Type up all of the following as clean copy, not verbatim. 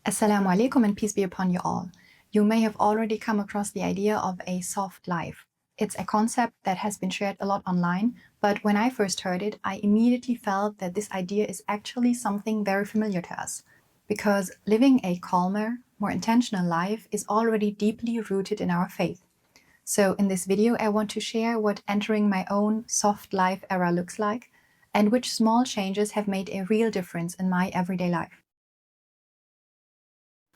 Assalamu alaikum and peace be upon you all. You may have already come across the idea of a soft life. It's a concept that has been shared a lot online, but when I first heard it, I immediately felt that this idea is actually something very familiar to us. Because living a calmer, more intentional life is already deeply rooted in our faith. So in this video, I want to share what entering my own soft life era looks like and which small changes have made a real difference in my everyday life.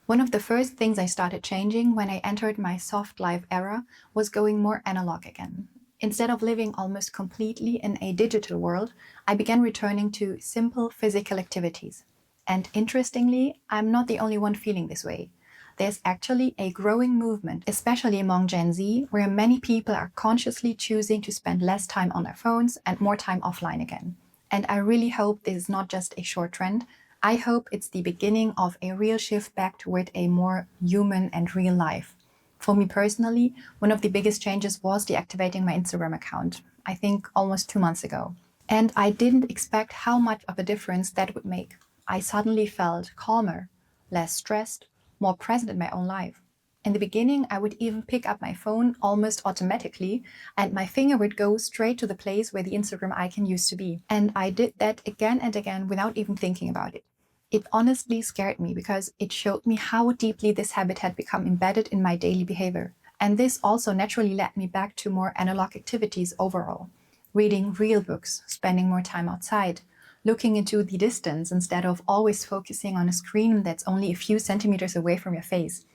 One of the first things I started changing when I entered my soft life era was going more analog again. Instead of living almost completely in a digital world, I began returning to simple physical activities. And interestingly, I'm not the only one feeling this way. There's actually a growing movement, especially among Gen Z, where many people are consciously choosing to spend less time on their phones and more time offline again. And I really hope this is not just a short trend. I hope it's the beginning of a real shift back toward a more human and real life. For me personally, one of the biggest changes was deactivating my Instagram account, I think almost 2 months ago. And I didn't expect how much of a difference that would make. I suddenly felt calmer, less stressed, more present in my own life. In the beginning, I would even pick up my phone almost automatically, and my finger would go straight to the place where the Instagram icon used to be. And I did that again and again without even thinking about it. It honestly scared me because it showed me how deeply this habit had become embedded in my daily behavior. And this also naturally led me back to more analog activities overall. Reading real books, spending more time outside, looking into the distance instead of always focusing on a screen that's only a few centimeters away from your face.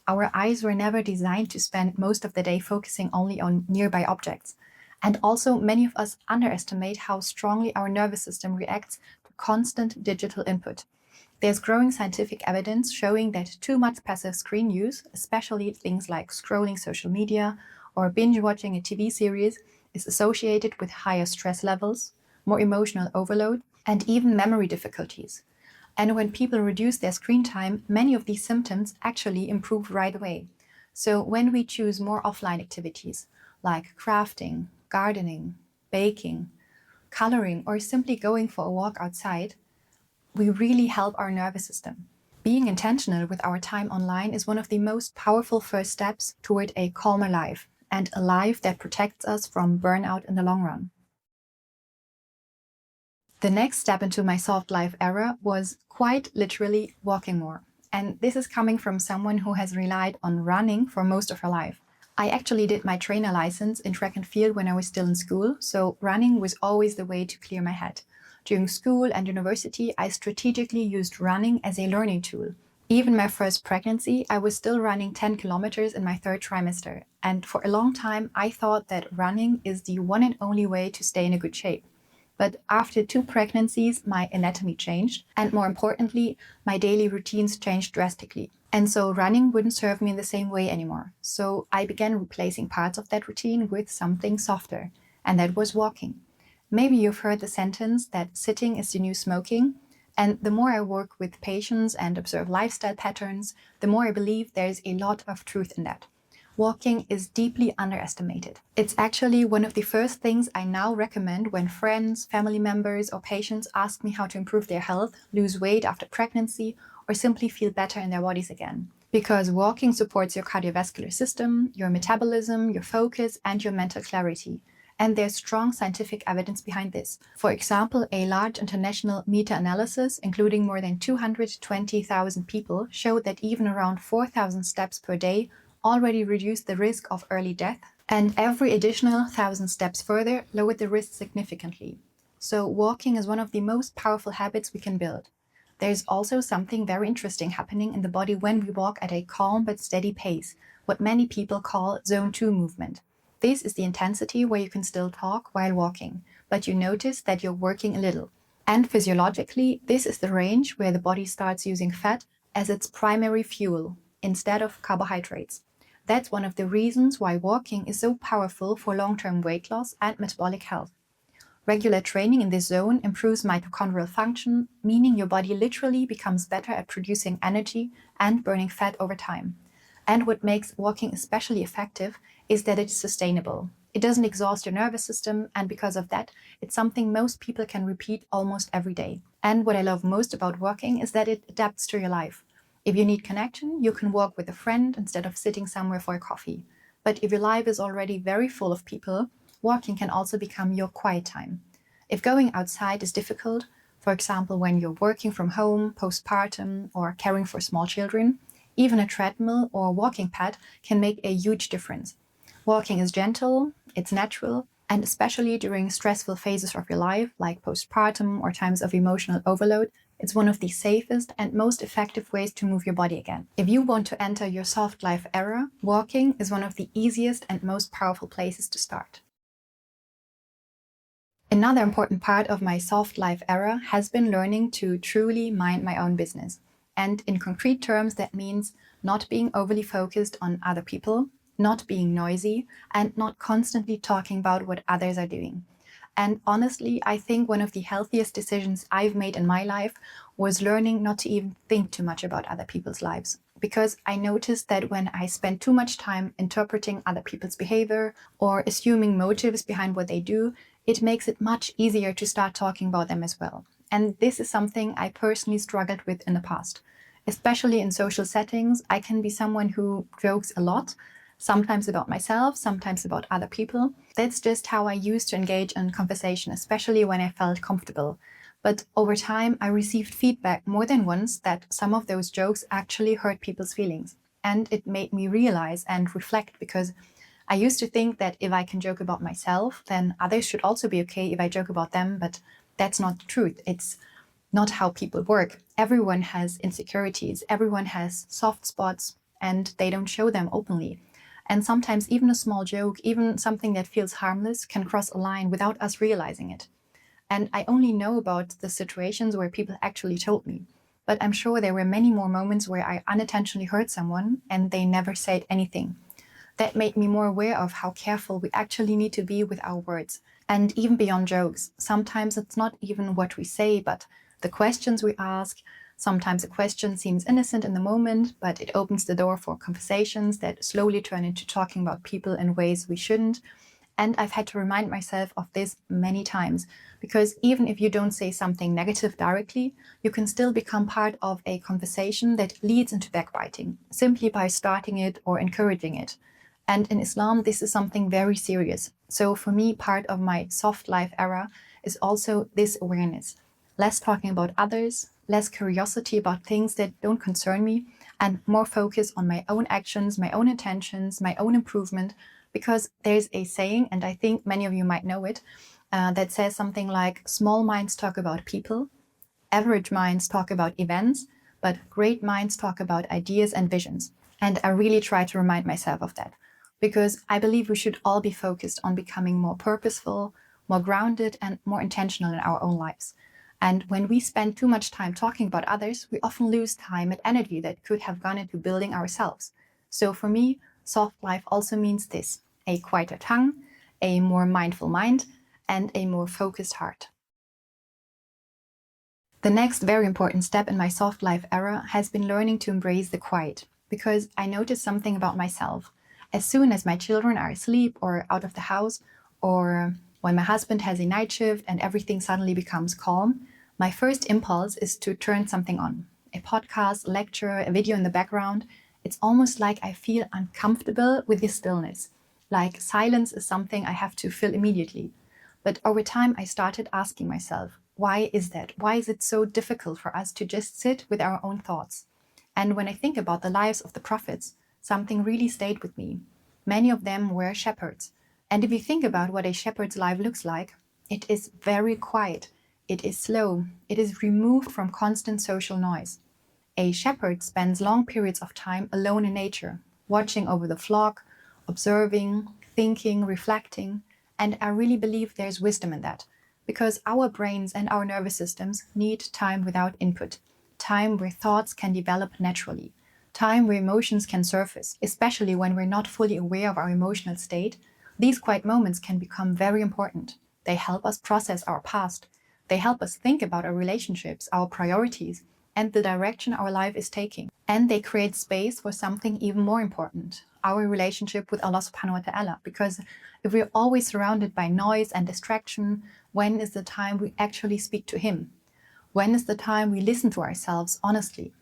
Our eyes were never designed to spend most of the day focusing only on nearby objects. And also, many of us underestimate how strongly our nervous system reacts to constant digital input. There's growing scientific evidence showing that too much passive screen use, especially things like scrolling social media or binge watching a TV series, is associated with higher stress levels, more emotional overload, and even memory difficulties. And when people reduce their screen time, many of these symptoms actually improve right away. So when we choose more offline activities like crafting, gardening, baking, coloring, or simply going for a walk outside, we really help our nervous system. Being intentional with our time online is one of the most powerful first steps toward a calmer life and a life that protects us from burnout in the long run. The next step into my soft life era was quite literally walking more. And this is coming from someone who has relied on running for most of her life. I actually did my trainer license in track and field when I was still in school, so running was always the way to clear my head. During school and university, I strategically used running as a learning tool. Even my first pregnancy, I was still running 10 kilometers in my third trimester. And for a long time, I thought that running is the one and only way to stay in a good shape. But after 2 pregnancies, my anatomy changed, and more importantly, my daily routines changed drastically. And so running wouldn't serve me in the same way anymore. So I began replacing parts of that routine with something softer, and that was walking. Maybe you've heard the sentence that sitting is the new smoking. And the more I work with patients and observe lifestyle patterns, the more I believe there's a lot of truth in that. Walking is deeply underestimated. It's actually one of the first things I now recommend when friends, family members, or patients ask me how to improve their health, lose weight after pregnancy, or simply feel better in their bodies again. Because walking supports your cardiovascular system, your metabolism, your focus, and your mental clarity. And there's strong scientific evidence behind this. For example, a large international meta-analysis, including more than 220,000 people, showed that even around 4,000 steps per day already reduced the risk of early death, and every additional 1,000 steps further lowered the risk significantly. So walking is one of the most powerful habits we can build. There's also something very interesting happening in the body when we walk at a calm but steady pace, what many people call zone 2 movement. This is the intensity where you can still talk while walking, but you notice that you're working a little. And physiologically, this is the range where the body starts using fat as its primary fuel instead of carbohydrates. That's one of the reasons why walking is so powerful for long-term weight loss and metabolic health. Regular training in this zone improves mitochondrial function, meaning your body literally becomes better at producing energy and burning fat over time. And what makes walking especially effective is that it's sustainable. It doesn't exhaust your nervous system, and because of that, it's something most people can repeat almost every day. And what I love most about walking is that it adapts to your life. If you need connection, you can walk with a friend instead of sitting somewhere for a coffee. But if your life is already very full of people, walking can also become your quiet time. If going outside is difficult, for example, when you're working from home, postpartum, or caring for small children, even a treadmill or walking pad can make a huge difference. Walking is gentle, it's natural, and especially during stressful phases of your life, like postpartum or times of emotional overload, it's one of the safest and most effective ways to move your body again. If you want to enter your soft life era, walking is one of the easiest and most powerful places to start. Another important part of my soft life era has been learning to truly mind my own business. And in concrete terms, that means not being overly focused on other people, not being noisy, and not constantly talking about what others are doing. And honestly, I think one of the healthiest decisions I've made in my life was learning not to even think too much about other people's lives. Because I noticed that when I spend too much time interpreting other people's behavior or assuming motives behind what they do, it makes it much easier to start talking about them as well. And this is something I personally struggled with in the past. Especially in social settings, I can be someone who jokes a lot, sometimes about myself, sometimes about other people. That's just how I used to engage in conversation, especially when I felt comfortable. But over time, I received feedback more than once that some of those jokes actually hurt people's feelings. And it made me realize and reflect because I used to think that if I can joke about myself, then others should also be okay if I joke about them, but that's not the truth. It's not how people work. Everyone has insecurities, everyone has soft spots, and they don't show them openly. And sometimes even a small joke, even something that feels harmless, can cross a line without us realizing it. And I only know about the situations where people actually told me. But I'm sure there were many more moments where I unintentionally hurt someone and they never said anything. That made me more aware of how careful we actually need to be with our words. And even beyond jokes, sometimes it's not even what we say, but the questions we ask. Sometimes a question seems innocent in the moment, but it opens the door for conversations that slowly turn into talking about people in ways we shouldn't. And I've had to remind myself of this many times, because even if you don't say something negative directly, you can still become part of a conversation that leads into backbiting, simply by starting it or encouraging it. And in Islam, this is something very serious. So for me, part of my soft life era is also this awareness. Less talking about others, less curiosity about things that don't concern me, and more focus on my own actions, my own intentions, my own improvement. Because there's a saying, and I think many of you might know it, that says something like, small minds talk about people, average minds talk about events, but great minds talk about ideas and visions. And I really try to remind myself of that, because I believe we should all be focused on becoming more purposeful, more grounded, and more intentional in our own lives. And when we spend too much time talking about others, we often lose time and energy that could have gone into building ourselves. So for me, soft life also means this: a quieter tongue, a more mindful mind, and a more focused heart. The next very important step in my soft life era has been learning to embrace the quiet, because I noticed something about myself. As soon as my children are asleep or out of the house, or when my husband has a night shift and everything suddenly becomes calm, my first impulse is to turn something on. A podcast, a lecture, a video in the background. It's almost like I feel uncomfortable with the stillness. Like silence is something I have to fill immediately. But over time, I started asking myself, why is that? Why is it so difficult for us to just sit with our own thoughts? And when I think about the lives of the prophets, something really stayed with me. Many of them were shepherds. And if you think about what a shepherd's life looks like, it is very quiet. It is slow. It is removed from constant social noise. A shepherd spends long periods of time alone in nature, watching over the flock, observing, thinking, reflecting, and I really believe there's wisdom in that, because our brains and our nervous systems need time without input, time where thoughts can develop naturally, time where emotions can surface, especially when we're not fully aware of our emotional state. These quiet moments can become very important. They help us process our past. They help us think about our relationships, our priorities, and the direction our life is taking. And they create space for something even more important, our relationship with Allah subhanahu wa ta'ala. Because if we're always surrounded by noise and distraction, when is the time we actually speak to Him? When is the time we listen to ourselves honestly?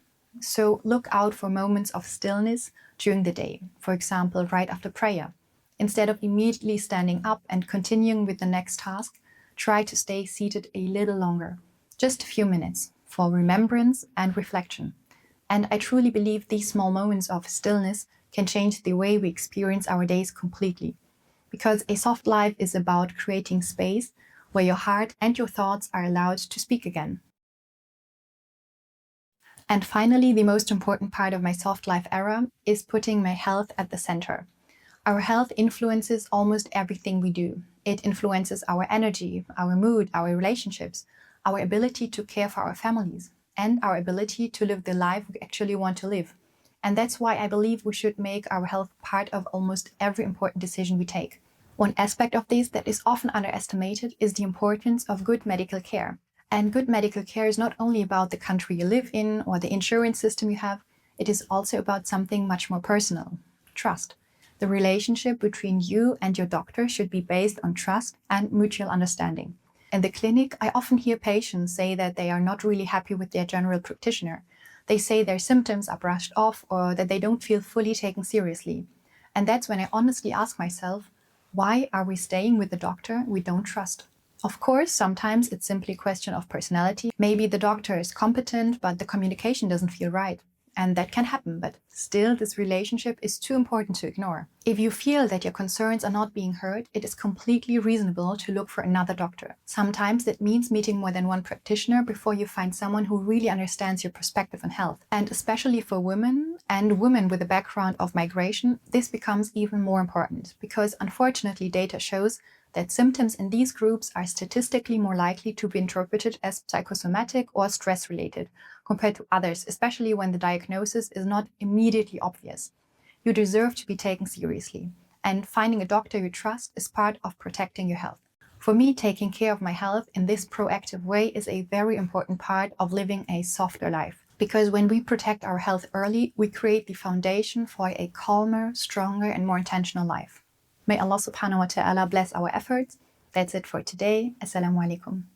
So look out for moments of stillness during the day, for example, right after prayer. Instead of immediately standing up and continuing with the next task, try to stay seated a little longer, just a few minutes, for remembrance and reflection. And I truly believe these small moments of stillness can change the way we experience our days completely. Because a soft life is about creating space where your heart and your thoughts are allowed to speak again. And finally, the most important part of my soft life era is putting my health at the center. Our health influences almost everything we do. It influences our energy, our mood, our relationships, our ability to care for our families, and our ability to live the life we actually want to live. And that's why I believe we should make our health part of almost every important decision we take. One aspect of this that is often underestimated is the importance of good medical care. And good medical care is not only about the country you live in or the insurance system you have, it is also about something much more personal: trust. The relationship between you and your doctor should be based on trust and mutual understanding. In the clinic, I often hear patients say that they are not really happy with their general practitioner. They say their symptoms are brushed off or that they don't feel fully taken seriously. And that's when I honestly ask myself, why are we staying with the doctor we don't trust? Of course, sometimes it's simply a question of personality. Maybe the doctor is competent, but the communication doesn't feel right. And that can happen, but still this relationship is too important to ignore. If you feel that your concerns are not being heard, it is completely reasonable to look for another doctor. Sometimes it means meeting more than one practitioner before you find someone who really understands your perspective on health. And especially for women and women with a background of migration, this becomes even more important because unfortunately data shows that symptoms in these groups are statistically more likely to be interpreted as psychosomatic or stress-related compared to others, especially when the diagnosis is not immediately obvious. You deserve to be taken seriously, and finding a doctor you trust is part of protecting your health. For me, taking care of my health in this proactive way is a very important part of living a softer life. Because when we protect our health early, we create the foundation for a calmer, stronger, and more intentional life. May Allah subhanahu wa ta'ala bless our efforts. That's it for today. Assalamu alaikum.